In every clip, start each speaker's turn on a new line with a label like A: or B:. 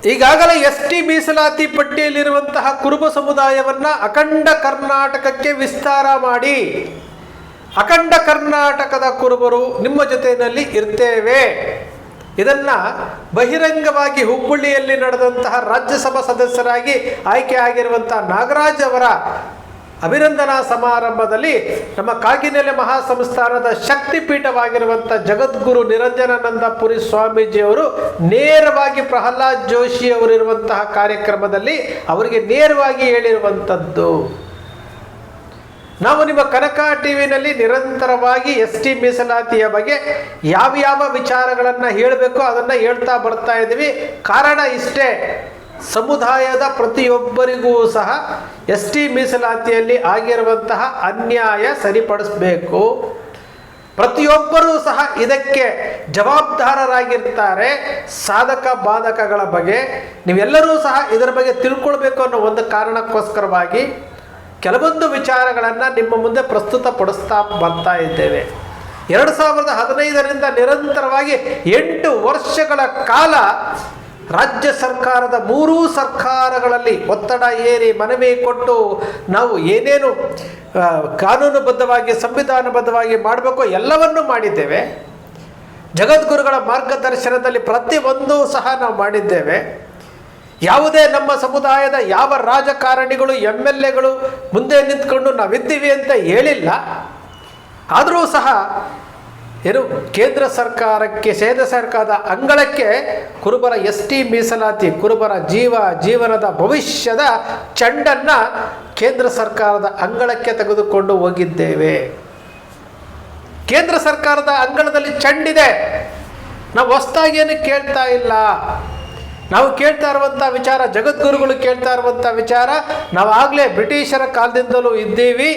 A: ಈಗಾಗಲೇ ST ಮೀಸಲಾತಿ ಪಟ್ಟಿಯಲ್ಲಿರುವಂತಹ ಕುರುಬ ಸಮುದಾಯವನ್ನು ಅಖಂಡ ಕರ್ನಾಟಕಕ್ಕೆ ವಿಸ್ತಾರ ಮಾಡಿ ಅಖಂಡ ಕರ್ನಾಟಕದ ಕುರುಬರು ನಿಮ್ಮ ಜೊತೆಯಲ್ಲಿ ಇರ್ತೇವೆ. ಇದನ್ನು ಬಹಿರಂಗವಾಗಿ ಹುಬ್ಬಳ್ಳಿಯಲ್ಲಿ ನಡೆದಂತಹ ರಾಜ್ಯಸಭಾ ಸದಸ್ಯರಾಗಿ ಆಯ್ಕೆ ಆಗಿರುವಂತಹ ನಾಗರಾಜ್ ಅವರ ಅಭಿನಂದನಾ ಸಮಾರಂಭದಲ್ಲಿ ನಮ್ಮ ಕಾಗಿನೆಲೆ ಮಹಾಸಂಸ್ಥಾನದ ಶಕ್ತಿಪೀಠವಾಗಿರುವಂಥ ಜಗದ್ಗುರು ನಿರಂಜನಾನಂದಪುರಿ ಸ್ವಾಮೀಜಿಯವರು ನೇರವಾಗಿ ಪ್ರಹ್ಲಾದ್ ಜೋಶಿ ಅವರಿರುವಂತಹ ಕಾರ್ಯಕ್ರಮದಲ್ಲಿ ಅವರಿಗೆ ನೇರವಾಗಿ ಹೇಳಿರುವಂಥದ್ದು, ನಾವು ನಿಮ್ಮ ಕನಕ ಟಿವಿನಲ್ಲಿ ನಿರಂತರವಾಗಿ ST ಮೀಸಲಾತಿಯ ಬಗ್ಗೆ ಯಾವ ವಿಚಾರಗಳನ್ನು ಹೇಳಬೇಕು ಅದನ್ನು ಹೇಳ್ತಾ ಬರ್ತಾ ಇದ್ದೀವಿ. ಕಾರಣ ಇಷ್ಟೇ, ಸಮುದಾಯದ ಪ್ರತಿಯೊಬ್ಬರಿಗೂ ಸಹ ST ಮೀಸಲಾತಿಯಲ್ಲಿ ಆಗಿರುವಂತಹ ಅನ್ಯಾಯ ಸರಿಪಡಿಸಬೇಕು. ಪ್ರತಿಯೊಬ್ಬರೂ ಸಹ ಇದಕ್ಕೆ ಜವಾಬ್ದಾರರಾಗಿರ್ತಾರೆ. ಸಾಧಕ ಬಾಧಕಗಳ ಬಗ್ಗೆ ನೀವೆಲ್ಲರೂ ಸಹ ಇದರ ಬಗ್ಗೆ ತಿಳ್ಕೊಳ್ಬೇಕು ಅನ್ನೋ ಒಂದು ಕಾರಣಕ್ಕೋಸ್ಕರವಾಗಿ ಕೆಲವೊಂದು ವಿಚಾರಗಳನ್ನು ನಿಮ್ಮ ಮುಂದೆ ಪ್ರಸ್ತುತಪಡಿಸ್ತಾ ಬರ್ತಾ ಇದ್ದೇವೆ. 2015ರಿಂದ ನಿರಂತರವಾಗಿ 8 ವರ್ಷಗಳ ಕಾಲ ರಾಜ್ಯ ಸರ್ಕಾರದ 3 ಸರ್ಕಾರಗಳಲ್ಲಿ ಒತ್ತಡ ಏರಿ ಮನವಿ ಕೊಟ್ಟು ನಾವು ಏನೇನು ಕಾನೂನುಬದ್ಧವಾಗಿ ಸಂವಿಧಾನಬದ್ಧವಾಗಿ ಮಾಡಬೇಕು ಎಲ್ಲವನ್ನೂ ಮಾಡಿದ್ದೇವೆ. ಜಗದ್ಗುರುಗಳ ಮಾರ್ಗದರ್ಶನದಲ್ಲಿ ಪ್ರತಿಯೊಂದು ಸಹ ನಾವು ಮಾಡಿದ್ದೇವೆ. ಯಾವುದೇ ನಮ್ಮ ಸಮುದಾಯದ ಯಾವ ರಾಜಕಾರಣಿಗಳು MLAಗಳು ಮುಂದೆ ನಿಂತ್ಕೊಂಡು ನಾವಿದ್ದೀವಿ ಅಂತ ಹೇಳಿಲ್ಲ. ಆದರೂ ಸಹ ಏನು ಕೇಂದ್ರ ಸರ್ಕಾರಕ್ಕೆ ಕೇಂದ್ರ ಸರ್ಕಾರದ ಅಂಗಳಕ್ಕೆ ಕುರುಬರ ST ಮೀಸಲಾತಿ ಕುರುಬರ ಜೀವನದ ಭವಿಷ್ಯದ ಚೆಂಡನ್ನು ಕೇಂದ್ರ ಸರ್ಕಾರದ ಅಂಗಳಕ್ಕೆ ತೆಗೆದುಕೊಂಡು ಹೋಗಿದ್ದೇವೆ. ಕೇಂದ್ರ ಸರ್ಕಾರದ ಅಂಗಳದಲ್ಲಿ ಚೆಂಡಿದೆ. ನಾವು ಹೊಸದಾಗೇನು ಕೇಳ್ತಾ ಇಲ್ಲ. ನಾವು ಕೇಳ್ತಾ ಇರುವಂಥ ವಿಚಾರ, ಜಗದ್ಗುರುಗಳು ಕೇಳ್ತಾ ಇರುವಂಥ ವಿಚಾರ, ನಾವಾಗಲೇ ಬ್ರಿಟಿಷರ ಕಾಲದಿಂದಲೂ ಇದ್ದೀವಿ.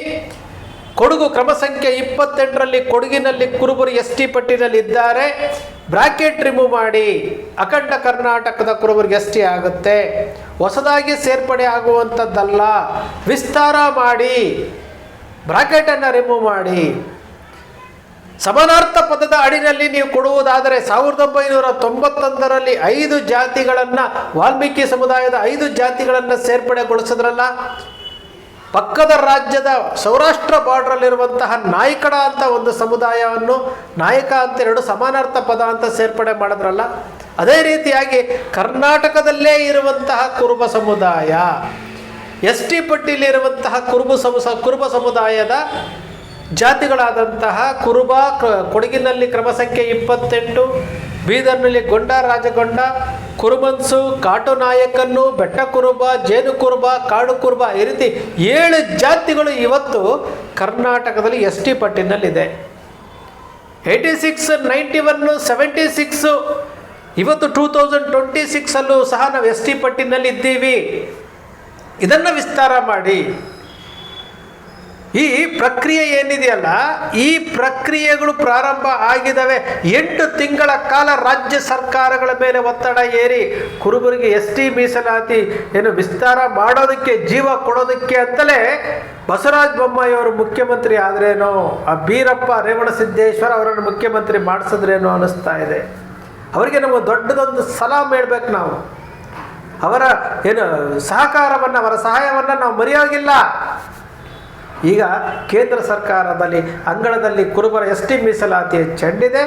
A: ಕೊಡಗು ಕ್ರಮ ಸಂಖ್ಯೆ 28ರಲ್ಲಿ ಕೊಡಗಿನಲ್ಲಿ ಕುರುಬರು ST ಪಟ್ಟಿನಲ್ಲಿ ಇದ್ದಾರೆ. ಬ್ರಾಕೆಟ್ ರಿಮೂವ್ ಮಾಡಿ ಅಖಂಡ ಕರ್ನಾಟಕದ ಕುರುಬರಿಗೆ ST ಆಗುತ್ತೆ. ಹೊಸದಾಗಿ ಸೇರ್ಪಡೆ ಆಗುವಂಥದ್ದಲ್ಲ, ವಿಸ್ತಾರ ಮಾಡಿ, ಬ್ರಾಕೆಟನ್ನು ರಿಮೂವ್ ಮಾಡಿ. ಸಮಾನಾರ್ಥ ಪದದ ಅಡಿನಲ್ಲಿ ನೀವು ಕೊಡುವುದಾದರೆ 1991ರಲ್ಲಿ 5 ಜಾತಿಗಳನ್ನು ವಾಲ್ಮೀಕಿ ಸಮುದಾಯದ 5 ಜಾತಿಗಳನ್ನು ಸೇರ್ಪಡೆಗೊಳಿಸಿದ್ರಲ್ಲ. ಪಕ್ಕದ ರಾಜ್ಯದ ಸೌರಾಷ್ಟ್ರ ಬಾರ್ಡ್ರಲ್ಲಿರುವಂತಹ ನಾಯಕಡ ಅಂತ ಒಂದು ಸಮುದಾಯವನ್ನು ನಾಯಕ ಅಂತ 2 ಸಮಾನಾರ್ಥ ಪದ ಅಂತ ಸೇರ್ಪಡೆ ಮಾಡಿದ್ರಲ್ಲ. ಅದೇ ರೀತಿಯಾಗಿ ಕರ್ನಾಟಕದಲ್ಲೇ ಇರುವಂತಹ ಕುರುಬ ಸಮುದಾಯ ST ಪಟ್ಟಿಯಲ್ಲಿರುವಂತಹ ಕುರುಬ ಸಮುದಾಯದ ಜಾತಿಗಳಾದಂತಹ ಕುರುಬ, ಕೊಡಗಿನಲ್ಲಿ ಕ್ರಮ ಸಂಖ್ಯೆ 28, ಬೀದರ್ನಲ್ಲಿ ಗೊಂಡ ರಾಜಗೊಂಡ, ಕುರುಬನ್ಸು, ಕಾಟು ನಾಯಕನ್ನು, ಬೆಟ್ಟ ಕುರುಬ, ಜೇನು ಕುರುಬ, ಕಾಡು ಕುರುಬ, ಈ ರೀತಿ 7 ಜಾತಿಗಳು ಇವತ್ತು ಕರ್ನಾಟಕದಲ್ಲಿ ST ಪಟ್ಟಿನಲ್ಲಿದೆ. 86, 91, 76 ಇವತ್ತು 2026ಅಲ್ಲೂ ಸಹ ನಾವು ST ಪಟ್ಟಿನಲ್ಲಿ ಇದ್ದೀವಿ. ಇದನ್ನು ವಿಸ್ತಾರ ಮಾಡಿ. ಈ ಪ್ರಕ್ರಿಯೆ ಏನಿದೆಯಲ್ಲ, ಈ ಪ್ರಕ್ರಿಯೆಗಳು ಪ್ರಾರಂಭ ಆಗಿದ್ದಾವೆ. 8 ತಿಂಗಳ ಕಾಲ ರಾಜ್ಯ ಸರ್ಕಾರಗಳ ಮೇಲೆ ಒತ್ತಡ ಏರಿ ಕುರುಬರಿಗೆ ST ಮೀಸಲಾತಿ ಏನು ವಿಸ್ತಾರ ಮಾಡೋದಕ್ಕೆ, ಜೀವ ಕೊಡೋದಕ್ಕೆ ಅಂತಲೇ ಬಸವರಾಜ ಬೊಮ್ಮಾಯಿ ಅವರು ಮುಖ್ಯಮಂತ್ರಿ ಆದ್ರೇನೋ, ಆ ಬೀರಪ್ಪ ರೇವಣಸಿದ್ದೇಶ್ವರ ಅವರನ್ನು ಮುಖ್ಯಮಂತ್ರಿ ಮಾಡಿಸಿದ್ರೇನೋ ಅನ್ನಿಸ್ತಾ ಇದೆ. ಅವರಿಗೆ ನಾವು ದೊಡ್ಡದೊಂದು ಸಲಾಮ್ ಹೇಳ್ಬೇಕು. ನಾವು ಅವರ ಏನು ಸಹಕಾರವನ್ನು, ಅವರ ಸಹಾಯವನ್ನು ನಾವು ಮರೆಯೋಗಿಲ್ಲ. ಈಗ ಕೇಂದ್ರ ಸರ್ಕಾರದಲ್ಲಿ ಅಂಗಳದಲ್ಲಿ ಕುರುಬರ ST ಮೀಸಲಾತಿಯ ಚೆಂಡಿದೆ.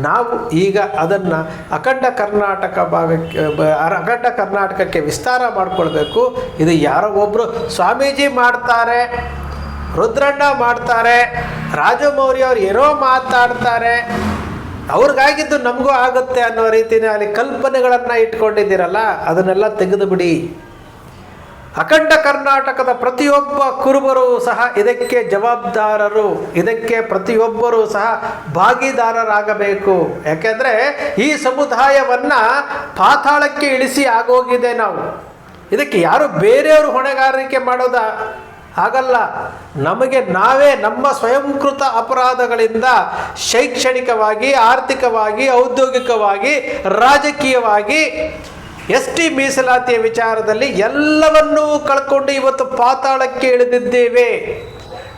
A: ನಾವು ಈಗ ಅದನ್ನು ಅಖಂಡ ಕರ್ನಾಟಕಕ್ಕೆ ವಿಸ್ತಾರ ಮಾಡಿಕೊಳ್ಬೇಕು. ಇದು ಯಾರೋ ಒಬ್ಬರು ಸ್ವಾಮೀಜಿ ಮಾಡ್ತಾರೆ, ರುದ್ರಣ್ಣ ಮಾಡ್ತಾರೆ, ರಾಜಮೌರ್ಯ ಅವ್ರು ಏನೋ ಮಾತಾಡ್ತಾರೆ, ಅವ್ರಿಗಾಗಿದ್ದು ನಮಗೂ ಆಗುತ್ತೆ ಅನ್ನೋ ರೀತಿಯಲ್ಲಿ ಅಲ್ಲಿ ಕಲ್ಪನೆಗಳನ್ನು ಇಟ್ಕೊಂಡಿದ್ದೀರಲ್ಲ, ಅದನ್ನೆಲ್ಲ ತೆಗೆದು ಬಿಡಿ. ಅಖಂಡ ಕರ್ನಾಟಕದ ಪ್ರತಿಯೊಬ್ಬ ಕುರುಬರು ಸಹ ಇದಕ್ಕೆ ಜವಾಬ್ದಾರರು. ಇದಕ್ಕೆ ಪ್ರತಿಯೊಬ್ಬರೂ ಸಹ ಭಾಗಿದಾರರಾಗಬೇಕು. ಯಾಕೆಂದರೆ ಈ ಸಮುದಾಯವನ್ನು ಪಾತಾಳಕ್ಕೆ ಇಳಿಸಿ ಆಗೋಗಿದೆ ನಾವು. ಇದಕ್ಕೆ ಯಾರು ಬೇರೆಯವರು ಹೊಣೆಗಾರಿಕೆ ಮಾಡೋದ ಆಗಲ್ಲ. ನಮಗೆ ನಾವೇ ನಮ್ಮ ಸ್ವಯಂಕೃತ ಅಪರಾಧಗಳಿಂದ ಶೈಕ್ಷಣಿಕವಾಗಿ, ಆರ್ಥಿಕವಾಗಿ, ಔದ್ಯೋಗಿಕವಾಗಿ, ರಾಜಕೀಯವಾಗಿ ST ಮೀಸಲಾತಿಯ ವಿಚಾರದಲ್ಲಿ ಎಲ್ಲವನ್ನೂ ಕಳ್ಕೊಂಡು ಇವತ್ತು ಪಾತಾಳಕ್ಕೆ ಇಳಿದಿದ್ದೇವೆ.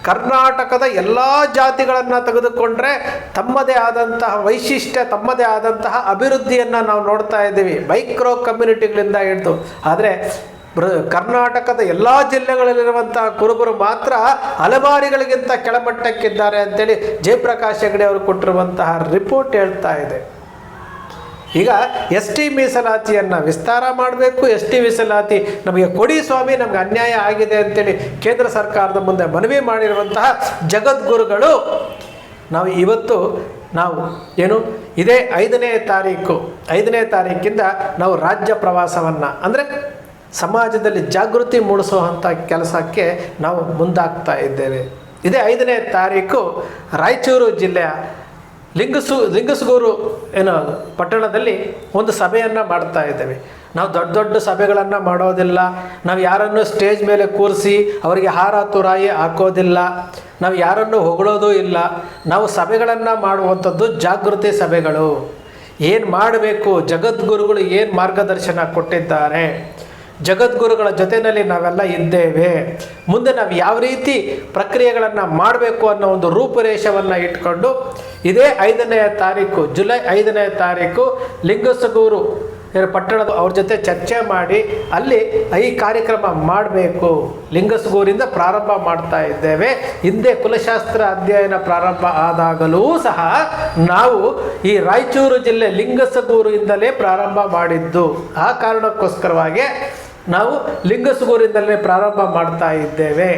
A: ಕರ್ನಾಟಕದ ಎಲ್ಲ ಜಾತಿಗಳನ್ನು ತೆಗೆದುಕೊಂಡ್ರೆ ತಮ್ಮದೇ ಆದಂತಹ ವೈಶಿಷ್ಟ್ಯ, ತಮ್ಮದೇ ಆದಂತಹ ಅಭಿವೃದ್ಧಿಯನ್ನು ನಾವು ನೋಡ್ತಾ ಇದ್ದೀವಿ, ಮೈಕ್ರೋ ಕಮ್ಯುನಿಟಿಗಳಿಂದ ಹಿಡಿದು. ಆದರೆ ಕರ್ನಾಟಕದ ಎಲ್ಲ ಜಿಲ್ಲೆಗಳಲ್ಲಿರುವಂತಹ ಕುರುಬರು ಮಾತ್ರ ಅಲೆಮಾರಿಗಳಿಗಿಂತ ಕೆಳಮಟ್ಟಕ್ಕಿದ್ದಾರೆ ಅಂತೇಳಿ ಜಯಪ್ರಕಾಶ್ ಹೆಗಡೆ ಅವರು ಕೊಟ್ಟಿರುವಂತಹ ರಿಪೋರ್ಟ್ ಹೇಳ್ತಾ ಇದೆ. ಈಗ ಎಸ್ ಟಿ ಮೀಸಲಾತಿಯನ್ನು ವಿಸ್ತಾರ ಮಾಡಬೇಕು, ಎಸ್ ಟಿ ಮೀಸಲಾತಿ ನಮಗೆ ಕೊಡಿ ಸ್ವಾಮಿ, ನಮಗೆ ಅನ್ಯಾಯ ಆಗಿದೆ ಅಂತೇಳಿ ಕೇಂದ್ರ ಸರ್ಕಾರದ ಮುಂದೆ ಮನವಿ ಮಾಡಿರುವಂತಹ ಜಗದ್ಗುರುಗಳು ನಾವು ಇದೇ 5ನೇ ತಾರೀಕಿಂದ ನಾವು ರಾಜ್ಯ ಪ್ರವಾಸವನ್ನು, ಅಂದರೆ ಸಮಾಜದಲ್ಲಿ ಜಾಗೃತಿ ಮೂಡಿಸುವಂಥ ಕೆಲಸಕ್ಕೆ ನಾವು ಮುಂದಾಗ್ತಾ ಇದ್ದೇವೆ. ಇದೇ 5ನೇ ತಾರೀಕು ರಾಯಚೂರು ಜಿಲ್ಲೆಯ ಲಿಂಗಸಗೂರು ಪಟ್ಟಣದಲ್ಲಿ ಒಂದು ಸಭೆಯನ್ನು ಮಾಡ್ತಾ ಇದ್ದೇವೆ. ನಾವು ದೊಡ್ಡ ದೊಡ್ಡ ಸಭೆಗಳನ್ನು ಮಾಡೋದಿಲ್ಲ, ನಾವು ಯಾರನ್ನು ಸ್ಟೇಜ್ ಮೇಲೆ ಕೂರಿಸಿ ಅವರಿಗೆ ಹಾರ ತುರಾಯಿ ಹಾಕೋದಿಲ್ಲ, ನಾವು ಯಾರನ್ನು ಹೊಗಳೋದು ಇಲ್ಲ. ನಾವು ಸಭೆಗಳನ್ನು ಮಾಡುವಂಥದ್ದು ಜಾಗೃತಿ ಸಭೆಗಳು. ಏನು ಮಾಡಬೇಕು, ಜಗದ್ಗುರುಗಳು ಏನು ಮಾರ್ಗದರ್ಶನ ಕೊಟ್ಟಿದ್ದಾರೆ, ಜಗದ್ಗುರುಗಳ ಜೊತೆಯಲ್ಲಿ ನಾವೆಲ್ಲ ಇದ್ದೇವೆ, ಮುಂದೆ ನಾವು ಯಾವ ರೀತಿ ಪ್ರಕ್ರಿಯೆಗಳನ್ನು ಮಾಡಬೇಕು ಅನ್ನೋ ಒಂದು ರೂಪುರೇಷವನ್ನು ಇಟ್ಕೊಂಡು ಇದೇ 5ನೇ ತಾರೀಕು, ಜುಲೈ 5ನೇ ತಾರೀಕು ಲಿಂಗಸಗೂರು ಪಟ್ಟಣದ ಅವ್ರ ಜೊತೆ ಚರ್ಚೆ ಮಾಡಿ ಅಲ್ಲಿ ಈ ಕಾರ್ಯಕ್ರಮ ಮಾಡಬೇಕು. ಲಿಂಗಸಗೂರಿಂದ ಪ್ರಾರಂಭ ಮಾಡ್ತಾ ಇದ್ದೇವೆ. ಹಿಂದೆ ಕುಲಶಾಸ್ತ್ರ ಅಧ್ಯಯನ ಪ್ರಾರಂಭ ಆದಾಗಲೂ ಸಹ ನಾವು ಈ ರಾಯಚೂರು ಜಿಲ್ಲೆ ಲಿಂಗಸಗೂರಿಂದಲೇ ಪ್ರಾರಂಭ ಮಾಡಿದ್ದು. ಆ ಕಾರಣಕ್ಕೋಸ್ಕರವಾಗಿ ನಾವು ಲಿಂಗಸಗೂರಿಂದಲೇ ಪ್ರಾರಂಭ ಮಾಡ್ತಾ ಇದ್ದೇವೆ.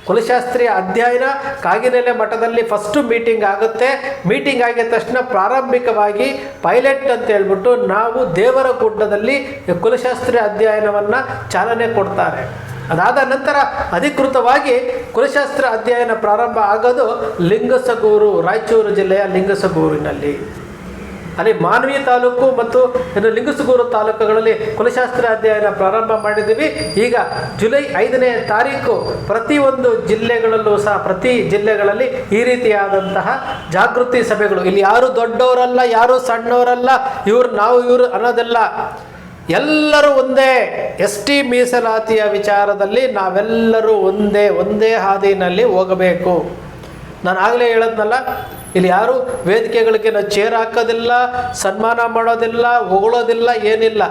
A: ಕುಲಶಾಸ್ತ್ರೀಯ ಅಧ್ಯಯನ ಕಾಗಿನೆಲೆ ಮಠದಲ್ಲಿ ಫಸ್ಟು ಮೀಟಿಂಗ್ ಆಗುತ್ತೆ. ಮೀಟಿಂಗ್ ಆಗಿದ ತಕ್ಷಣ ಪ್ರಾರಂಭಿಕವಾಗಿ ಪೈಲಟ್ ಅಂತ ಹೇಳ್ಬಿಟ್ಟು ನಾವು ದೇವರಗುಡ್ಡದಲ್ಲಿ ಕುಲಶಾಸ್ತ್ರೀಯ ಅಧ್ಯಯನವನ್ನು ಚಾಲನೆ ಕೊಡ್ತಾರೆ. ಅದಾದ ನಂತರ ಅಧಿಕೃತವಾಗಿ ಕುಲಶಾಸ್ತ್ರ ಅಧ್ಯಯನ ಪ್ರಾರಂಭ ಆಗೋದು ಲಿಂಗಸಗೂರು, ರಾಯಚೂರು ಜಿಲ್ಲೆಯ ಲಿಂಗಸಗೂರಿನಲ್ಲಿ. ಅಲ್ಲಿ ಮಾನ್ವಿ ತಾಲೂಕು ಮತ್ತು ಲಿಂಗಸಗೂರು ತಾಲೂಕುಗಳಲ್ಲಿ ಕುಲಶಾಸ್ತ್ರ ಅಧ್ಯಯನ ಪ್ರಾರಂಭ ಮಾಡಿದ್ದೀವಿ. ಈಗ ಜುಲೈ 5ನೇ ತಾರೀಕು ಪ್ರತಿಯೊಂದು ಜಿಲ್ಲೆಗಳಲ್ಲೂ ಸಹ, ಪ್ರತಿ ಜಿಲ್ಲೆಗಳಲ್ಲಿ ಈ ರೀತಿಯಾದಂತಹ ಜಾಗೃತಿ ಸಭೆಗಳು. ಇಲ್ಲಿ ಯಾರು ದೊಡ್ಡವರಲ್ಲ, ಯಾರು ಸಣ್ಣವರಲ್ಲ, ಇವರು ಅನ್ನೋದೆಲ್ಲ, ಎಲ್ಲರೂ ಒಂದೇ. ಎಸ್ ಟಿ ಮೀಸಲಾತಿಯ ವಿಚಾರದಲ್ಲಿ ನಾವೆಲ್ಲರೂ ಒಂದೇ ಹಾದಿನಲ್ಲಿ ಹೋಗಬೇಕು. ನಾನು ಆಗಲೇ ಹೇಳದ್ನಲ್ಲ, ಇಲ್ಲಿ ಯಾರು ವೇದಿಕೆಗಳಿಗೆ ನಾವು ಚೇರ್ ಹಾಕೋದಿಲ್ಲ, ಸನ್ಮಾನ ಮಾಡೋದಿಲ್ಲ, ಹೊಗಳೋದಿಲ್ಲ, ಏನಿಲ್ಲ.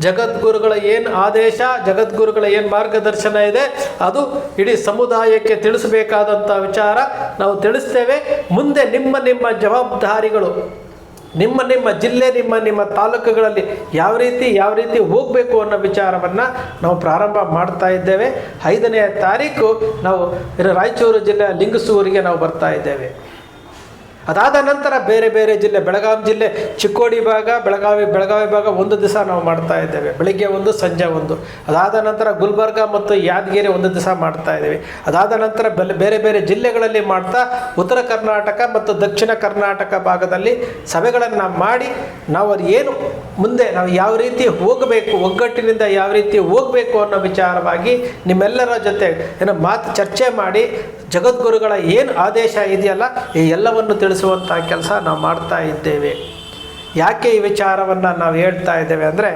A: ಜಗದ್ಗುರುಗಳ ಏನು ಆದೇಶ, ಜಗದ್ಗುರುಗಳ ಏನು ಮಾರ್ಗದರ್ಶನ ಇದೆ ಅದು ಇಡೀ ಸಮುದಾಯಕ್ಕೆ ತಿಳಿಸಬೇಕಾದಂಥ ವಿಚಾರ ನಾವು ತಿಳಿಸ್ತೇವೆ. ಮುಂದೆ ನಿಮ್ಮ ಜವಾಬ್ದಾರಿಗಳು, ನಿಮ್ಮ ಜಿಲ್ಲೆ, ನಿಮ್ಮ ತಾಲೂಕುಗಳಲ್ಲಿ ಯಾವ ರೀತಿ ಹೋಗಬೇಕು ಅನ್ನೋ ವಿಚಾರವನ್ನು ನಾವು ಪ್ರಾರಂಭ ಮಾಡ್ತಾ ಇದ್ದೇವೆ. 5ನೇ ತಾರೀಕು ನಾವು ರಾಯಚೂರು ಜಿಲ್ಲೆಯ ಲಿಂಗಸೂರಿಗೆ ನಾವು ಬರ್ತಾ ಇದ್ದೇವೆ. ಅದಾದ ನಂತರ ಬೇರೆ ಬೇರೆ ಜಿಲ್ಲೆ, ಬೆಳಗಾವಿ ಜಿಲ್ಲೆ ಚಿಕ್ಕೋಡಿ ಭಾಗ, ಬೆಳಗಾವಿ ಭಾಗ ಒಂದು ದಿವಸ ನಾವು ಮಾಡ್ತಾ ಇದ್ದೇವೆ, ಬೆಳಿಗ್ಗೆ ಒಂದು ಸಂಜೆ ಒಂದು. ಅದಾದ ನಂತರ ಗುಲ್ಬರ್ಗ ಮತ್ತು ಯಾದಗಿರಿ ಒಂದು ದಿವಸ ಮಾಡ್ತಾ ಇದ್ದೇವೆ. ಅದಾದ ನಂತರ ಬೇರೆ ಬೇರೆ ಜಿಲ್ಲೆಗಳಲ್ಲಿ ಮಾಡ್ತಾ ಉತ್ತರ ಕರ್ನಾಟಕ ಮತ್ತು ದಕ್ಷಿಣ ಕರ್ನಾಟಕ ಭಾಗದಲ್ಲಿ ಸಭೆಗಳನ್ನು ಮಾಡಿ ನಾವು ಅದು ಏನು ಮುಂದೆ ನಾವು ಯಾವ ರೀತಿ ಹೋಗಬೇಕು, ಒಗ್ಗಟ್ಟಿನಿಂದ ಯಾವ ರೀತಿ ಹೋಗಬೇಕು ಅನ್ನೋ ವಿಚಾರವಾಗಿ ನಿಮ್ಮೆಲ್ಲರ ಜೊತೆ ಚರ್ಚೆ ಮಾಡಿ ಜಗದ್ಗುರುಗಳ ಏನು ಆದೇಶ ಇದೆಯಲ್ಲ ಈ ಎಲ್ಲವನ್ನು ತಿಳಿಸುವಂಥ ಕೆಲಸ ನಾವು ಮಾಡ್ತಾ ಇದ್ದೇವೆ. ಯಾಕೆ ಈ ವಿಚಾರವನ್ನು ನಾವು ಹೇಳ್ತಾ ಇದ್ದೇವೆ ಅಂದರೆ,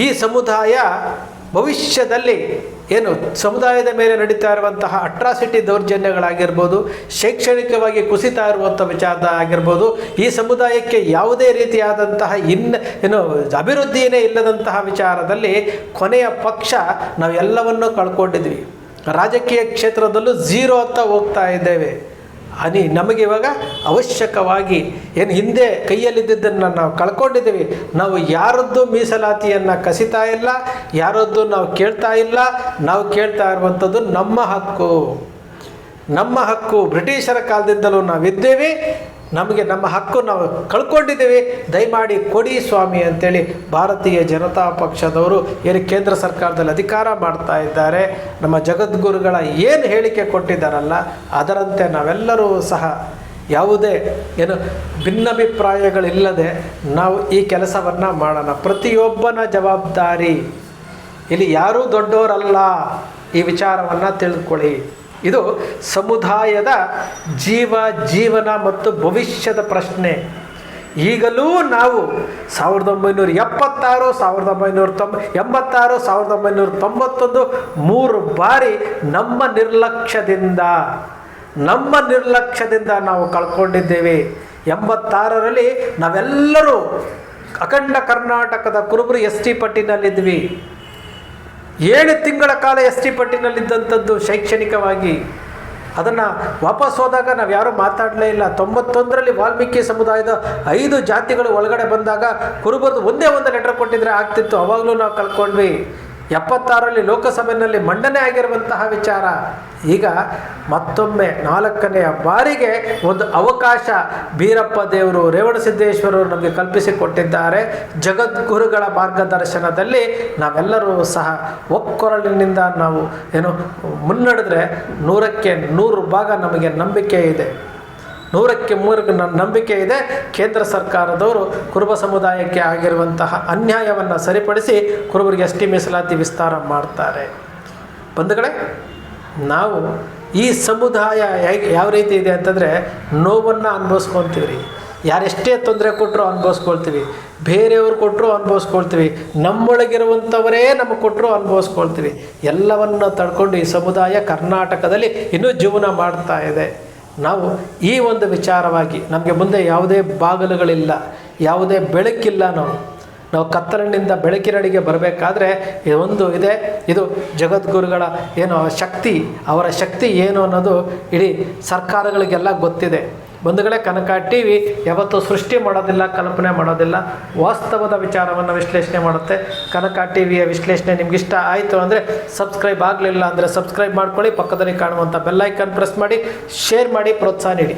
A: ಈ ಸಮುದಾಯ ಭವಿಷ್ಯದಲ್ಲಿ ಸಮುದಾಯದ ಮೇಲೆ ನಡೀತಾ ಇರುವಂತಹ ಅಟ್ರಾಸಿಟಿ ದೌರ್ಜನ್ಯಗಳಾಗಿರ್ಬೋದು, ಶೈಕ್ಷಣಿಕವಾಗಿ ಕುಸಿತಾ ಇರುವಂಥ ವಿಚಾರ ಆಗಿರ್ಬೋದು, ಈ ಸಮುದಾಯಕ್ಕೆ ಯಾವುದೇ ರೀತಿಯಾದಂತಹ ಅಭಿವೃದ್ಧಿಯೇ ಇಲ್ಲದಂತಹ ವಿಚಾರದಲ್ಲಿ ಕೊನೆಯ ಪಕ್ಷ ನಾವೆಲ್ಲವನ್ನೂ ಕಳ್ಕೊಂಡಿದ್ವಿ. ರಾಜಕೀಯ ಕ್ಷೇತ್ರದಲ್ಲೂ 0 ಅಂತ ಹೋಗ್ತಾ ಇದ್ದೇವೆ. ನಮಗೆ ಇವಾಗ ಅವಶ್ಯಕವಾಗಿ ಹಿಂದೆ ಕೈಯಲ್ಲಿದ್ದನ್ನು ನಾವು ಕಳ್ಕೊಂಡಿದ್ದೀವಿ. ನಾವು ಯಾರದ್ದು ಮೀಸಲಾತಿಯನ್ನು ಕಸಿತಾ ಇಲ್ಲ, ಯಾರದ್ದು ನಾವು ಕೇಳ್ತಾ ಇಲ್ಲ. ನಾವು ಕೇಳ್ತಾ ಇರುವಂಥದ್ದು ನಮ್ಮ ಹಕ್ಕು. ಬ್ರಿಟಿಷರ ಕಾಲದಿಂದಲೂ ನಾವಿದ್ದೇವೆ, ನಮಗೆ ನಮ್ಮ ಹಕ್ಕು ನಾವು ಕಳ್ಕೊಂಡಿದ್ದೇವೆ, ದಯಮಾಡಿ ಕೊಡಿ ಸ್ವಾಮಿ ಅಂತೇಳಿ ಭಾರತೀಯ ಜನತಾ ಪಕ್ಷದವರು ಕೇಂದ್ರ ಸರ್ಕಾರದಲ್ಲಿ ಅಧಿಕಾರ ಮಾಡ್ತಾ ಇದ್ದಾರೆ. ನಮ್ಮ ಜಗದ್ಗುರುಗಳ ಏನು ಹೇಳಿಕೆ ಕೊಟ್ಟಿದ್ದಾರಲ್ಲ ಅದರಂತೆ ನಾವೆಲ್ಲರೂ ಸಹ ಯಾವುದೇ ಭಿನ್ನಾಭಿಪ್ರಾಯಗಳಿಲ್ಲದೆ ನಾವು ಈ ಕೆಲಸವನ್ನು ಮಾಡೋಣ. ಪ್ರತಿಯೊಬ್ಬನ ಜವಾಬ್ದಾರಿ. ಇಲ್ಲಿ ಯಾರೂ ದೊಡ್ಡವರಲ್ಲ, ಈ ವಿಚಾರವನ್ನು ತಿಳ್ಕೊಳ್ಳಿ. ಇದು ಸಮುದಾಯದ ಜೀವನ ಮತ್ತು ಭವಿಷ್ಯದ ಪ್ರಶ್ನೆ. ಈಗಲೂ ನಾವು 1976, 1986, 1991 3 ಬಾರಿ ನಮ್ಮ ನಿರ್ಲಕ್ಷ್ಯದಿಂದ ನಾವು ಕಳ್ಕೊಂಡಿದ್ದೇವೆ. 86ರಲ್ಲಿ ನಾವೆಲ್ಲರೂ ಅಖಂಡ ಕರ್ನಾಟಕದ ಕುರುಬರು ಎಸ್ ಟಿ ಪಟ್ಟಿನಲ್ಲಿದ್ವಿ. 7 ತಿಂಗಳ ಕಾಲ ಎಸ್ ಟಿ ಪಟ್ಟಿನಲ್ಲಿದ್ದಂಥದ್ದು ಶೈಕ್ಷಣಿಕವಾಗಿ. ಅದನ್ನು ವಾಪಸ್ ಹೋದಾಗ ನಾವು ಯಾರೂ ಮಾತಾಡಲೇ ಇಲ್ಲ. 91ರಲ್ಲಿ ವಾಲ್ಮೀಕಿ ಸಮುದಾಯದ 5 ಜಾತಿಗಳು ಒಳಗಡೆ ಬಂದಾಗ ಕುರುಬರದು ಒಂದೇ ಒಂದು ಲೆಟರ್ ಕೊಟ್ಟಿದ್ರೆ ಆಗ್ತಿತ್ತು. ಅವಾಗಲೂ ನಾವು ಕಳ್ಕೊಂಡ್ವಿ. 76ರಲ್ಲಿ ಲೋಕಸಭೆಯಲ್ಲಿ ಮಂಡನೆ ಆಗಿರುವಂತಹ ವಿಚಾರ. ಈಗ ಮತ್ತೊಮ್ಮೆ 4ನೇ ಬಾರಿಗೆ ಒಂದು ಅವಕಾಶ ಬೀರಪ್ಪ ದೇವರು, ರೇವಣಸಿದ್ದೇಶ್ವರರು ನಮಗೆ ಕಲ್ಪಿಸಿಕೊಟ್ಟಿದ್ದಾರೆ. ಜಗದ್ಗುರುಗಳ ಮಾರ್ಗದರ್ಶನದಲ್ಲಿ ನಾವೆಲ್ಲರೂ ಸಹ ಒಕ್ಕೊರಳಿನಿಂದ ನಾವು ಮುನ್ನಡೆದ್ರೆ 100ಕ್ಕೆ 100 ಭಾಗ ನಮಗೆ ನಂಬಿಕೆ ಇದೆ. 100ಕ್ಕೆ 100 ನಂಬಿಕೆ ಇದೆ. ಕೇಂದ್ರ ಸರ್ಕಾರದವರು ಕುರುಬ ಸಮುದಾಯಕ್ಕೆ ಆಗಿರುವಂತಹ ಅನ್ಯಾಯವನ್ನು ಸರಿಪಡಿಸಿ ಕುರುಬರಿಗೆ ಎಸ್ ಟಿ ಮೀಸಲಾತಿ ವಿಸ್ತಾರ ಮಾಡ್ತಾರೆ. ಬಂಧುಗಳೇ, ನಾವು ಈ ಸಮುದಾಯ ಯಾವ ರೀತಿ ಇದೆ ಅಂತಂದರೆ ನೋವನ್ನು ಅನುಭವಿಸ್ಕೊತೀವಿ ರೀ. ಯಾರೆಷ್ಟೇ ತೊಂದರೆ ಕೊಟ್ಟರು ಅನುಭವಿಸ್ಕೊಳ್ತೀವಿ, ಬೇರೆಯವ್ರು ಕೊಟ್ಟರು ಅನುಭವಿಸ್ಕೊಳ್ತೀವಿ, ನಮ್ಮೊಳಗಿರುವಂಥವರೇ ನಮಗೆ ಕೊಟ್ಟರು ಅನುಭವಿಸ್ಕೊಳ್ತೀವಿ. ಎಲ್ಲವನ್ನು ತಡ್ಕೊಂಡು ಈ ಸಮುದಾಯ ಕರ್ನಾಟಕದಲ್ಲಿ ಇನ್ನೂ ಜೀವನ ಮಾಡ್ತಾ ಇದೆ. ನಾವು ಈ ಒಂದು ವಿಚಾರವಾಗಿ ನಮಗೆ ಮುಂದೆ ಯಾವುದೇ ಬಾಗಿಲುಗಳಿಲ್ಲ, ಯಾವುದೇ ಬೆಳಕಿಲ್ಲ. ನಾವು ಕತ್ತಲಿನಿಂದ ಬೆಳಕಿನಡೆಗೆ ಬರಬೇಕಾದ್ರೆ ಒಂದು ಇದೆ. ಇದು ಜಗದ್ಗುರುಗಳ ಶಕ್ತಿ, ಅವರ ಶಕ್ತಿ ಏನು ಅನ್ನೋದು ಇಡೀ ಸರ್ಕಾರಗಳಿಗೆಲ್ಲ ಗೊತ್ತಿದೆ. ಬಂಧುಗಳೇ, ಕನಕ ಟಿ ವಿ ಯಾವತ್ತೂ ಸೃಷ್ಟಿ ಮಾಡೋದಿಲ್ಲ, ಕಲ್ಪನೆ ಮಾಡೋದಿಲ್ಲ, ವಾಸ್ತವದ ವಿಚಾರವನ್ನು ವಿಶ್ಲೇಷಣೆ ಮಾಡುತ್ತೆ. ಕನಕ ಟಿ ವಿಯ ವಿಶ್ಲೇಷಣೆ ನಿಮಗಿಷ್ಟ ಆಯಿತು ಅಂದರೆ ಸಬ್ಸ್ಕ್ರೈಬ್ ಆಗಲಿಲ್ಲ ಅಂದರೆ ಸಬ್ಸ್ಕ್ರೈಬ್ ಮಾಡ್ಕೊಳ್ಳಿ. ಪಕ್ಕದಲ್ಲಿ ಕಾಣುವಂಥ ಬೆಲ್ಲೈಕನ್ ಪ್ರೆಸ್ ಮಾಡಿ, ಶೇರ್ ಮಾಡಿ, ಪ್ರೋತ್ಸಾಹ ನೀಡಿ.